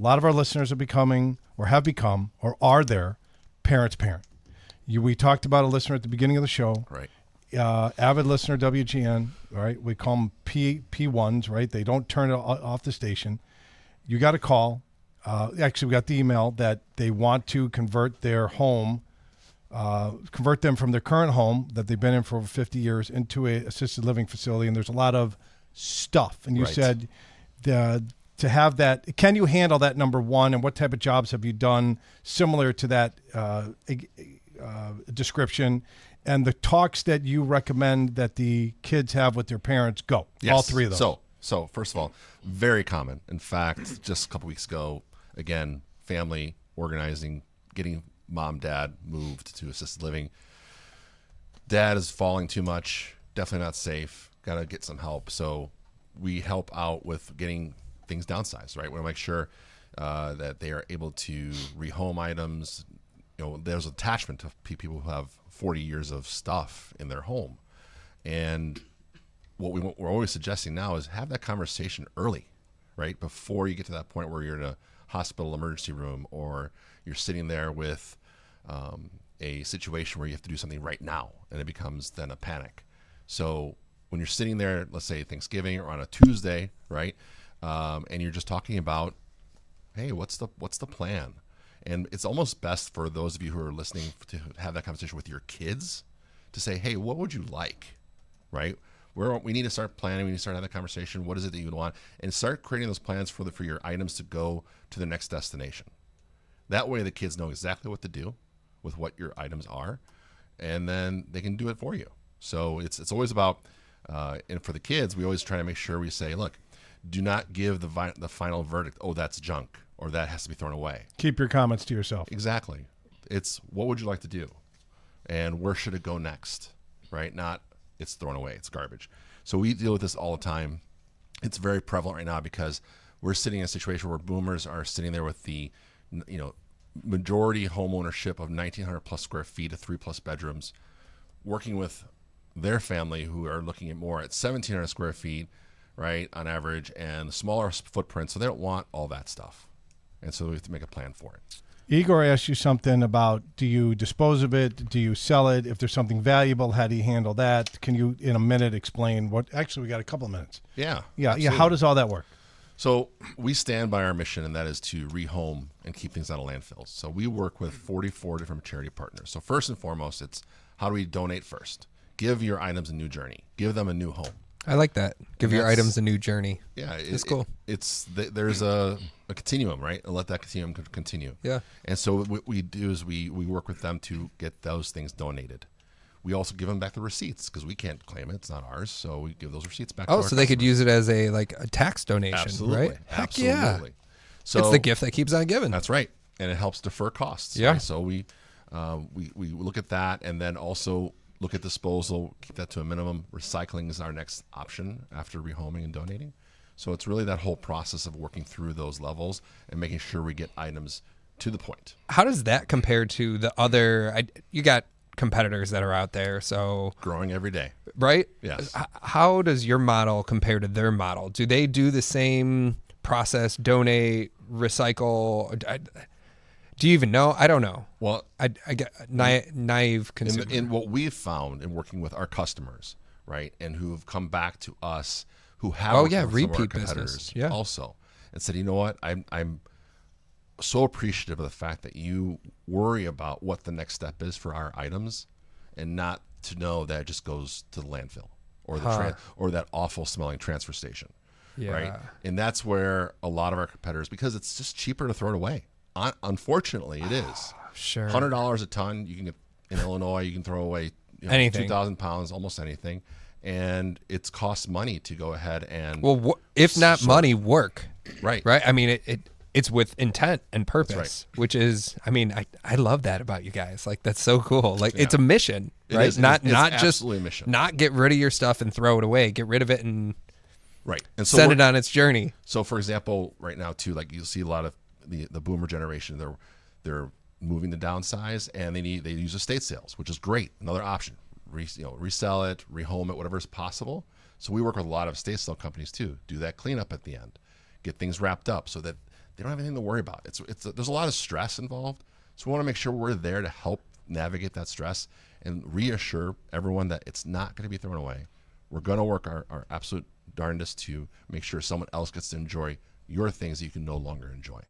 A lot of our listeners are becoming or have become or are their parents' parent. We talked about a listener at the beginning of the show. Right. Avid listener, WGN, right? We call them P1s, right? They don't turn it off the station. You got a call. Actually, we got the email that they want to convert their home, convert them from their current home that they've been in for over 50 years into a assisted living facility. And there's a lot of stuff. And you said to have that, can you handle that, number one? And what type of jobs have you done similar to that description? And the talks that you recommend that the kids have with their parents, go. Yes. All three of those. So first of all, very common. In fact, just a couple weeks ago, again, family organizing, getting mom, dad moved to assisted living. Dad is falling too much, definitely not safe, got to get some help. So we help out with getting things downsized, right? We want to make sure that they are able to rehome items. You know, there's attachment to people who have 40 years of stuff in their home. And what we're always suggesting now is have that conversation early, right? Before you get to that point where you're in a hospital emergency room or you're sitting there with a situation where you have to do something right now and it becomes then a panic. So when you're sitting there, let's say Thanksgiving or on a Tuesday, right? And you're just talking about, hey, what's the plan? And it's almost best for those of you who are listening to have that conversation with your kids to say, hey, what would you like, right? We need to start planning. We need to start having that conversation. What is it that you would want? And start creating those plans for your items to go to the next destination. That way the kids know exactly what to do with what your items are, and then they can do it for you. So it's always about, and for the kids, we always try to make sure we say, look, do not give the final verdict, oh, that's junk, or that has to be thrown away. Keep your comments to yourself. Exactly. It's what would you like to do? And where should it go next, right? Not it's thrown away, it's garbage. So we deal with this all the time. It's very prevalent right now because we're sitting in a situation where boomers are sitting there with the, majority home ownership of 1,900 plus square feet of 3+ bedrooms, working with their family who are looking at more at 1,700 square feet, right, on average, and smaller footprints. So they don't want all that stuff. And so we have to make a plan for it. Igor asked you something about, do you dispose of it? Do you sell it? If there's something valuable, how do you handle that? Can you, in a minute, explain what? Actually, we got a couple of minutes. Yeah. Yeah. How does all that work? So we stand by our mission, and that is to rehome and keep things out of landfills. So we work with 44 different charity partners. So first and foremost, it's how do we donate first? Give your items a new journey. Give them a new home. I like that. Give your items a new journey. Yeah, it's cool. There's a continuum, right? And let that continuum continue. Yeah. And so what we do is we work with them to get those things donated. We also give them back the receipts because we can't claim it; it's not ours. So we give those receipts back. Oh, so they could use it as a tax donation, absolutely, right? Heck yeah! So it's the gift that keeps on giving. That's right, and it helps defer costs. Yeah. Right? So we look at that, and then also look at disposal, keep that to a minimum. Recycling is our next option after rehoming and donating. So it's really that whole process of working through those levels and making sure we get items to the point. How does that compare to the other? You got competitors that are out there, so growing every day, right? Yes. How does your model compare to their model? Do they do the same process? Donate, recycle? Do you even know? I don't know. Well, I get naive consumer. In what we've found in working with our customers, right, and who have come back to us, who have repeat business, also, and said, you know what, I'm so appreciative of the fact that you worry about what the next step is for our items, and not to know that it just goes to the landfill or or that awful smelling transfer station, right? And that's where a lot of our competitors, because it's just cheaper to throw it away. Unfortunately, it is. Sure. $100 a ton. You can get in Illinois. You can throw away anything. 2,000 pounds, almost anything, and it costs money to go ahead and if not money, work. Right. Right. I mean, it's with intent and purpose, right. Which is, I mean, I love that about you guys. Like, that's so cool. Like, it's a mission, right? It's not just a mission. Not get rid of your stuff and throw it away. Get rid of it and right. And so send it on its journey. So, for example, right now too, like you'll see a lot of the boomer generation, they're moving to downsize, and they use estate sales, which is great. Another option, resell it, rehome it, whatever is possible. So we work with a lot of estate sale companies too. Do that cleanup at the end, get things wrapped up so that they don't have anything to worry about. There's a lot of stress involved. So we want to make sure we're there to help navigate that stress and reassure everyone that it's not going to be thrown away. We're going to work our absolute darndest to make sure someone else gets to enjoy your things that you can no longer enjoy.